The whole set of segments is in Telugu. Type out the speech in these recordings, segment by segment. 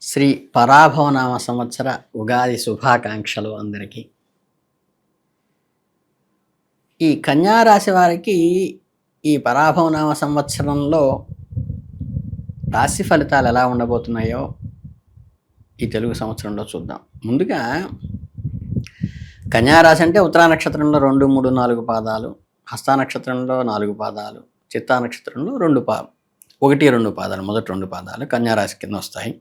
శ్రీ పరాభవనామ సంవత్సర ఉగాది శుభాకాంక్షలు అందరికీ. ఈ కన్యా రాశి వారికి ఈ పరాభవనామ సంవత్సరంలో రాశి ఫలితాలు ఎలా ఉండబోతున్నాయో ఈ తెలుగు సంవత్సరంలో చూద్దాం. ముందుగా కన్యా రాశి అంటే ఉత్తరా నక్షత్రంలో 2, 3, 4 పాదాలు, హస్త నక్షత్రంలో 4 పాదాలు, చిత్తా నక్షత్రంలో 1, 2 పాదాలు, మొదటి 2 పాదాలు కన్యా రాశి కింద వస్తాయి.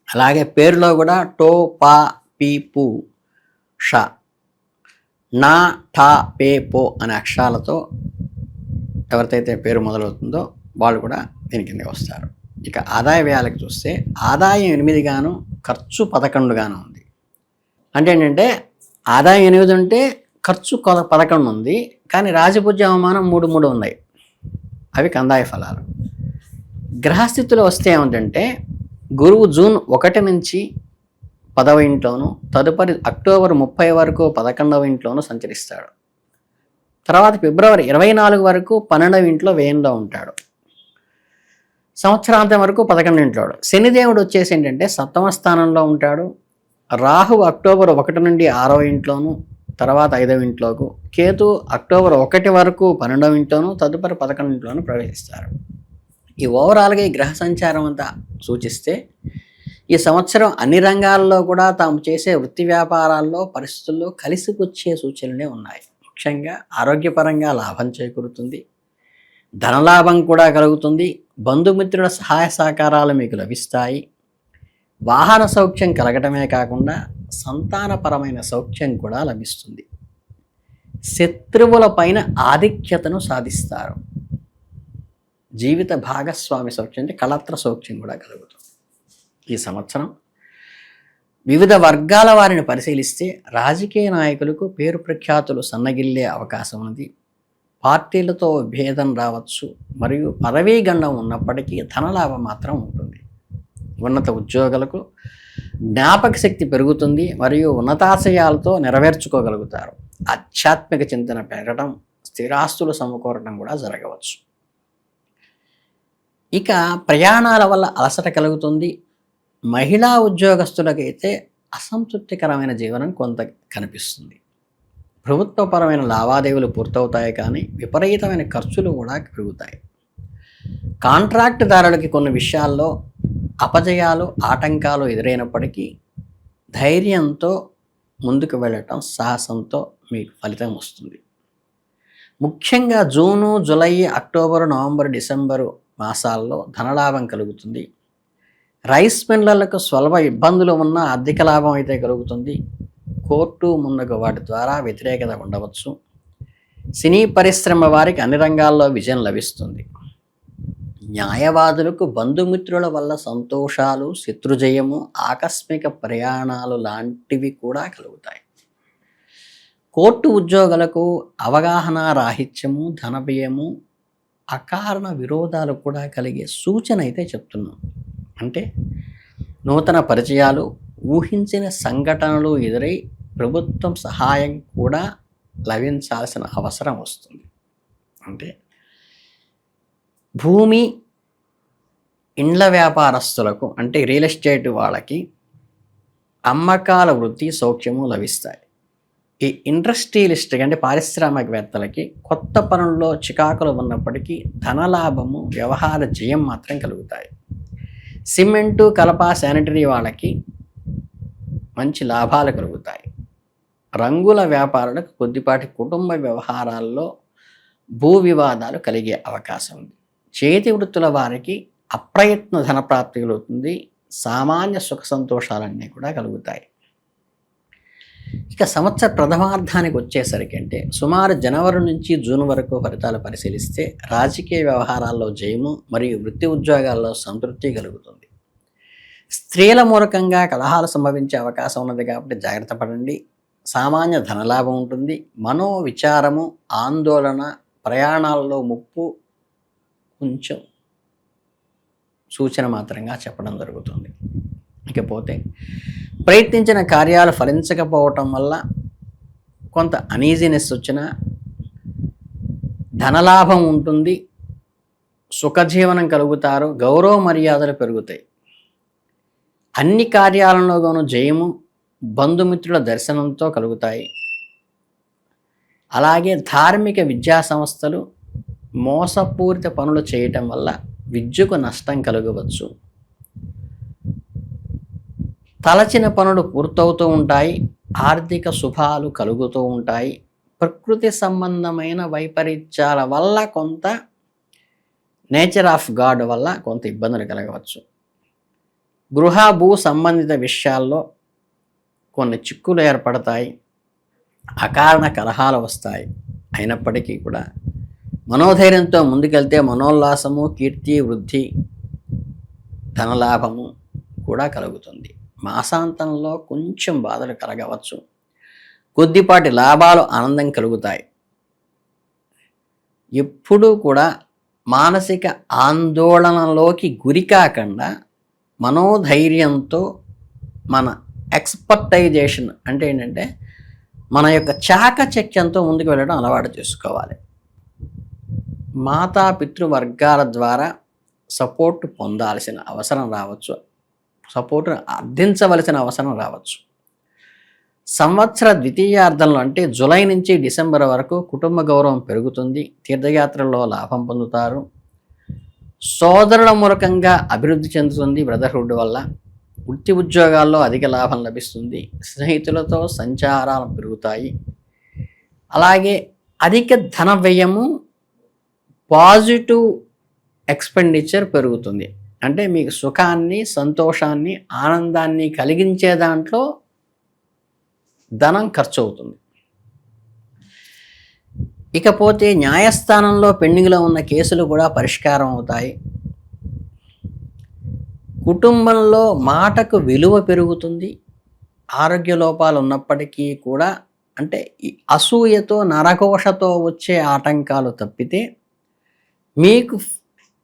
అలాగే పేరులో కూడా టో, పా, పీ, పు, ష, నా, ఠా, పే, పో అనే అక్షరాలతో ఎవరికైతే పేరు మొదలవుతుందో వాళ్ళు కూడా దీని కిందకి వస్తారు. ఇక ఆదాయ వ్యయాలకు చూస్తే ఆదాయం 8 గాను, ఖర్చు 11 గాను ఉంది. అంటే ఏంటంటే ఆదాయం 8 ఉంటే ఖర్చు 11 ఉంది, కానీ రాజపూజ్య అవమానం 3 ఉన్నాయి. అవి కందాయ ఫలాలు. గ్రహస్థితిలో వస్తే ఏమిటంటే గురువు జూన్ 1 నుంచి 10వ ఇంట్లోనూ, తదుపరి అక్టోబర్ 30 వరకు 11వ ఇంట్లోనూ సంచరిస్తాడు. తర్వాత ఫిబ్రవరి 24 వరకు 12వ ఇంట్లో వ్యయంలో ఉంటాడు. సంవత్సరాంతం వరకు 11 ఇంట్లో. శనిదేవుడు వచ్చేసి ఏంటంటే 7వ స్థానంలో ఉంటాడు. రాహు అక్టోబర్ 1 నుండి 6వ ఇంట్లోనూ, తర్వాత 5వ ఇంట్లోకు, కేతు అక్టోబర్ 1 వరకు 12వ ఇంట్లోనూ, తదుపరి 11 ఇంట్లోనూ ప్రవేశిస్తారు. ఈ ఓవరాల్గా ఈ గ్రహ సంచారం అంతా సూచిస్తే ఈ సంవత్సరం అన్ని రంగాల్లో కూడా తాము చేసే వృత్తి వ్యాపారాల్లో పరిస్థితుల్లో కలిసికొచ్చే సూచనలే ఉన్నాయి. ముఖ్యంగా ఆరోగ్యపరంగా లాభం చేకూరుతుంది, ధనలాభం కూడా కలుగుతుంది, బంధుమిత్రుల సహాయ సహకారాలు మీకు లభిస్తాయి, వాహన సౌఖ్యం కలగటమే కాకుండా సంతానపరమైన సౌఖ్యం కూడా లభిస్తుంది. శత్రువుల పైన ఆధిక్యతను సాధిస్తారు. జీవిత భాగస్వామి సౌఖ్యం అంటే కళత్ర సౌఖ్యం కూడా కలుగుతుంది. ఈ సంవత్సరం వివిధ వర్గాల వారిని పరిశీలిస్తే రాజకీయ నాయకులకు పేరు ప్రఖ్యాతులు సన్నగిల్లే అవకాశం ఉంది. పార్టీలతో భేదం రావచ్చు, మరియు పదవీ గండం ఉన్నప్పటికీ ధనలాభం మాత్రం ఉంటుంది. ఉన్నత ఉద్యోగులకు జ్ఞాపక శక్తి పెరుగుతుంది, మరియు ఉన్నతాశయాలతో నెరవేర్చుకోగలుగుతారు. ఆధ్యాత్మిక చింతన పెరగడం, స్థిరాస్తులు సమకూరడం కూడా జరగవచ్చు. ఇక ప్రయాణాల వల్ల అలసట కలుగుతుంది. మహిళా ఉద్యోగస్తులకైతే అసంతృప్తికరమైన జీవనం కొంత కనిపిస్తుంది. ప్రభుత్వపరమైన లావాదేవీలు పూర్తవుతాయి, కానీ విపరీతమైన ఖర్చులు కూడా పెరుగుతాయి. కాంట్రాక్టుదారులకి కొన్ని విషయాల్లో అపజయాలు, ఆటంకాలు ఎదురైనప్పటికీ ధైర్యంతో ముందుకు వెళ్ళటం, సాహసంతో మీకు ఫలితం వస్తుంది. ముఖ్యంగా June, July, October, November, December మాసాల్లో ధనలాభం కలుగుతుంది. రైస్ మిల్లర్లకు స్వల్ప ఇబ్బందులు ఉన్న ఆర్థిక లాభం అయితే కలుగుతుంది. కోర్టు మున్నగు వాటి ద్వారా వ్యతిరేకత ఉండవచ్చు. సినీ పరిశ్రమ వారికి అన్ని రంగాల్లో విజయం లభిస్తుంది. న్యాయవాదులకు బంధుమిత్రుల వల్ల సంతోషాలు, శత్రుజయము, ఆకస్మిక ప్రయాణాలు లాంటివి కూడా కలుగుతాయి. కోర్టు ఉద్యోగులకు అవగాహన రాహిత్యము, ధనవ్యయము, అకారణ విరోధాలు కూడా కలిగే సూచన అయితే చెప్తున్నాం. అంటే నూతన పరిచయాలు, ఊహించిన సంఘటనలు ఎదురై ప్రభుత్వం సహాయం కూడా లభించాల్సిన అవసరం వస్తుంది. అంటే భూమి, ఇండ్ల వ్యాపారస్తులకు అంటే రియల్ ఎస్టేట్ వాళ్ళకి అమ్మకాల వృద్ధి, సౌఖ్యము లభిస్తాయి. ఈ ఇండస్ట్రియలిస్ట్ అంటే పారిశ్రామికవేత్తలకి కొత్త పనుల్లో చికాకులు ఉన్నప్పటికీ ధనలాభము, వ్యవహార జయం మాత్రం కలుగుతాయి. సిమెంటు, కలప, శానిటరీ వాళ్ళకి మంచి లాభాలు కలుగుతాయి. రంగుల వ్యాపారులకు కొద్దిపాటి కుటుంబ వ్యవహారాల్లో భూ వివాదాలు కలిగే అవకాశం ఉంది. చేతి వృత్తుల వారికి అప్రయత్న ధనప్రాప్తి కలుగుతుంది. సామాన్య సుఖ సంతోషాలన్నీ కూడా కలుగుతాయి. ఇక సంవత్సర ప్రథమార్థానికి వచ్చేసరికి అంటే సుమారు జనవరి నుంచి జూన్ వరకు ఫలితాలు పరిశీలిస్తే రాజకీయ వ్యవహారాల్లో జయము, మరియు వృత్తి ఉద్యోగాల్లో సంతృప్తి కలుగుతుంది. స్త్రీల మూలకంగా కలహాలు సంభవించే అవకాశం ఉన్నది కాబట్టి జాగ్రత్త పడండి. సామాన్య ధనలాభం ఉంటుంది. మనో విచారము, ఆందోళన, ప్రయాణాల్లో ముప్పు కొంచెం సూచన మాత్రంగా చెప్పడం జరుగుతుంది. ఇకపోతే ప్రయత్నించిన కార్యాలు ఫలించకపోవటం వల్ల కొంత అనీజీనెస్ వచ్చిన ధనలాభం ఉంటుంది, సుఖజీవనం కలుగుతారు, గౌరవ మర్యాదలు పెరుగుతాయి. అన్ని కార్యాలలోనూ జయము, బంధుమిత్రుల దర్శనంతో కలుగుతాయి. అలాగే ధార్మిక విద్యా సంస్థలు మోసపూరిత పనులు చేయటం వల్ల విద్యకు నష్టం కలగవచ్చు. తలచిన పనులు పూర్తవుతూ ఉంటాయి. ఆర్థిక శుభాలు కలుగుతూ ఉంటాయి. ప్రకృతి సంబంధమైన వైపరీత్యాల వల్ల కొంత, నేచర్ ఆఫ్ గాడ్ వల్ల కొంత ఇబ్బందులు కలగవచ్చు. గృహ భూ సంబంధిత విషయాల్లో కొన్ని చిక్కులు ఏర్పడతాయి. అకారణ కలహాలు వస్తాయి. అయినప్పటికీ కూడా మనోధైర్యంతో ముందుకెళ్తే మనోల్లాసము, కీర్తి, వృద్ధి, ధనలాభము కూడా కలుగుతుంది. మాసాంతంలో కొంచెం బాధలు కలగవచ్చు. కొద్దిపాటి లాభాలు, ఆనందం కలుగుతాయి. ఎప్పుడూ కూడా మానసిక ఆందోళనలోకి గురి కాకుండా మనోధైర్యంతో మన ఎక్స్పర్టైజేషన్ అంటే ఏంటంటే మన యొక్క చాకచక్యంతో ముందుకు వెళ్ళడం అలవాటు చేసుకోవాలి. మాతాపితృవర్గాల ద్వారా సపోర్ట్ పొందాల్సిన అవసరం రావచ్చు. సపోర్ట్ను అర్థించవలసిన అవసరం రావచ్చు. సంవత్సర ద్వితీయార్థంలో అంటే జూలై నుంచి డిసెంబర్ వరకు కుటుంబ గౌరవం పెరుగుతుంది. తీర్థయాత్రల్లో లాభం పొందుతారు. సోదరుల మూలకంగా అభివృద్ధి చెందుతుంది. బ్రదర్హుడ్ వల్ల వృత్తి ఉద్యోగాల్లో అధిక లాభం లభిస్తుంది. స్నేహితులతో సంచారాలు పెరుగుతాయి. అలాగే అధిక ధన వ్యయము, పాజిటివ్ ఎక్స్పెండిచర్ పెరుగుతుంది. అంటే మీకు సుఖాన్ని, సంతోషాన్ని, ఆనందాన్ని కలిగించే దాంట్లో ధనం ఖర్చు అవుతుంది. ఇకపోతే న్యాయస్థానంలో పెండింగ్లో ఉన్న కేసులు కూడా పరిష్కారం అవుతాయి. కుటుంబంలో మాటకు విలువ పెరుగుతుంది. ఆరోగ్య లోపాలు ఉన్నప్పటికీ కూడా అంటే ఈ అసూయతో, నరఘోషతో వచ్చే ఆటంకాలు తప్పితే మీకు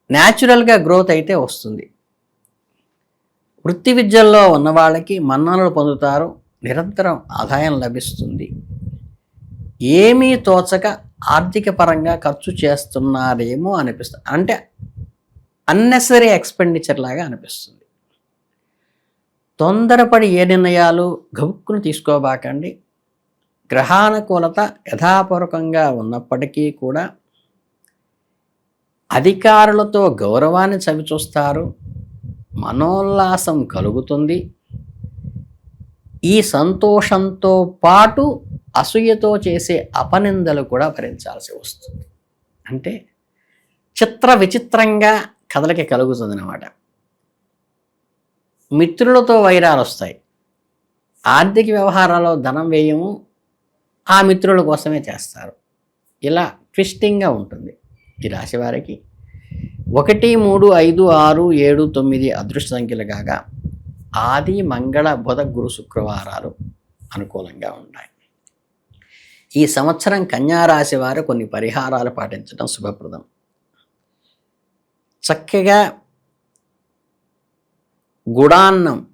న్యాచురల్గా గ్రోత్ అయితే వస్తుంది. వృత్తి విద్యల్లో ఉన్న వాళ్ళకి మన్ననలు పొందుతారు. నిరంతరం ఆదాయం లభిస్తుంది. ఏమీ తోచక ఆర్థిక పరంగా ఖర్చు చేస్తున్నారేమో అనిపిస్తుంది. అంటే అన్నెసరీ ఎక్స్పెండిచర్ లాగా అనిపిస్తుంది. తొందరపడి ఏ నిర్ణయాలు గబుక్కును తీసుకోబాకండి. గ్రహానుకూలత యథాపూర్వకంగా ఉన్నప్పటికీ కూడా అధికారులతో గౌరవాన్ని చవిచూస్తారు. మనోల్లాసం కలుగుతుంది. ఈ సంతోషంతో పాటు అసూయతో చేసే అపనిందలు కూడా భరించాల్సి వస్తుంది. అంటే చిత్ర విచిత్రంగా కథలకి కలుగుతుంది అన్నమాట. మిత్రులతో వైరాలు వస్తాయి. ఆర్థిక వ్యవహారాల్లో ధనం వ్యయము ఆ మిత్రుల కోసమే చేస్తారు. ఇలా ట్విస్టింగ్గా ఉంటుంది. ఈ రాశి వారికి 1, 3, 5, 6, 7, 9 అదృష్ట సంఖ్యలు కాగా ఆది, మంగళ, బుధ, గురు, శుక్రవారాలు అనుకూలంగా ఉంటాయి. ఈ సంవత్సరం కన్యా రాశి వారు కొన్ని పరిహారాలు పాటించడం శుభప్రదం. చక్కగా గుడాన్నం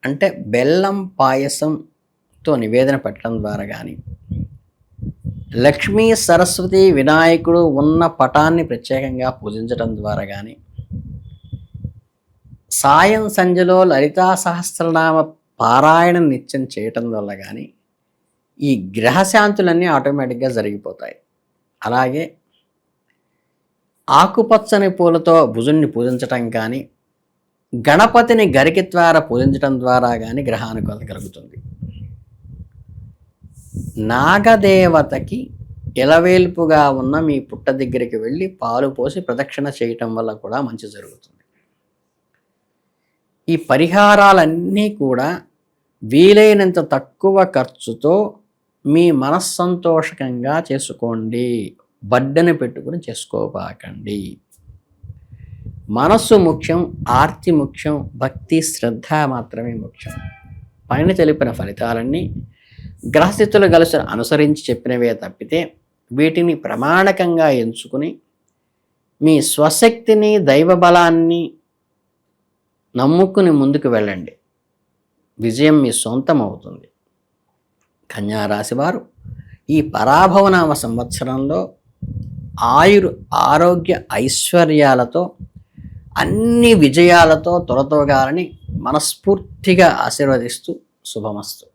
అంటే బెల్లం పాయసంతో నివేదన పెట్టడం ద్వారా కానీ, లక్ష్మీ, సరస్వతి, వినాయకుడు ఉన్న పటాన్ని ప్రత్యేకంగా పూజించడం ద్వారా కానీ, సాయం సంధ్యలో లలితా సహస్రనామ పారాయణం నిత్యం చేయటం వల్ల కానీ ఈ గ్రహశాంతులన్నీ ఆటోమేటిక్గా జరిగిపోతాయి. అలాగే ఆకుపచ్చని పూలతో భుజుణ్ణి పూజించటం కానీ, గణపతిని గరికి ద్వారా పూజించడం ద్వారా కానీ గ్రహానుకూలత కలుగుతుంది. నాగదేవతకి ఎలవేల్పుగా ఉన్న మీ పుట్ట దగ్గరికి వెళ్ళి పాలు పోసి ప్రదక్షిణ చేయటం వల్ల కూడా మంచి జరుగుతుంది. ఈ పరిహారాలన్నీ కూడా వీలైనంత తక్కువ ఖర్చుతో మీ మనస్సంతోషకంగా చేసుకోండి. బడ్డను పెట్టుకుని చేసుకోబాకండి. మనస్సు ముఖ్యం, ఆర్తి ముఖ్యం, భక్తి, శ్రద్ధ మాత్రమే ముఖ్యం. పైన తెలిపిన ఫలితాలన్నీ గ్రహస్థితులు కలిసి అనుసరించి చెప్పినవే తప్పితే వీటిని ప్రమాణకంగా ఎంచుకుని మీ స్వశక్తిని, దైవ బలాన్ని నమ్ముకుని ముందుకు వెళ్ళండి. విజయం మీ సొంతం అవుతుంది. కన్యా రాశి వారు ఈ పరాభవనామ సంవత్సరంలో ఆరోగ్య ఐశ్వర్యాలతో అన్ని విజయాలతో తొలతూగాలని మనస్ఫూర్తిగా ఆశీర్వదిస్తూ శుభమస్తు.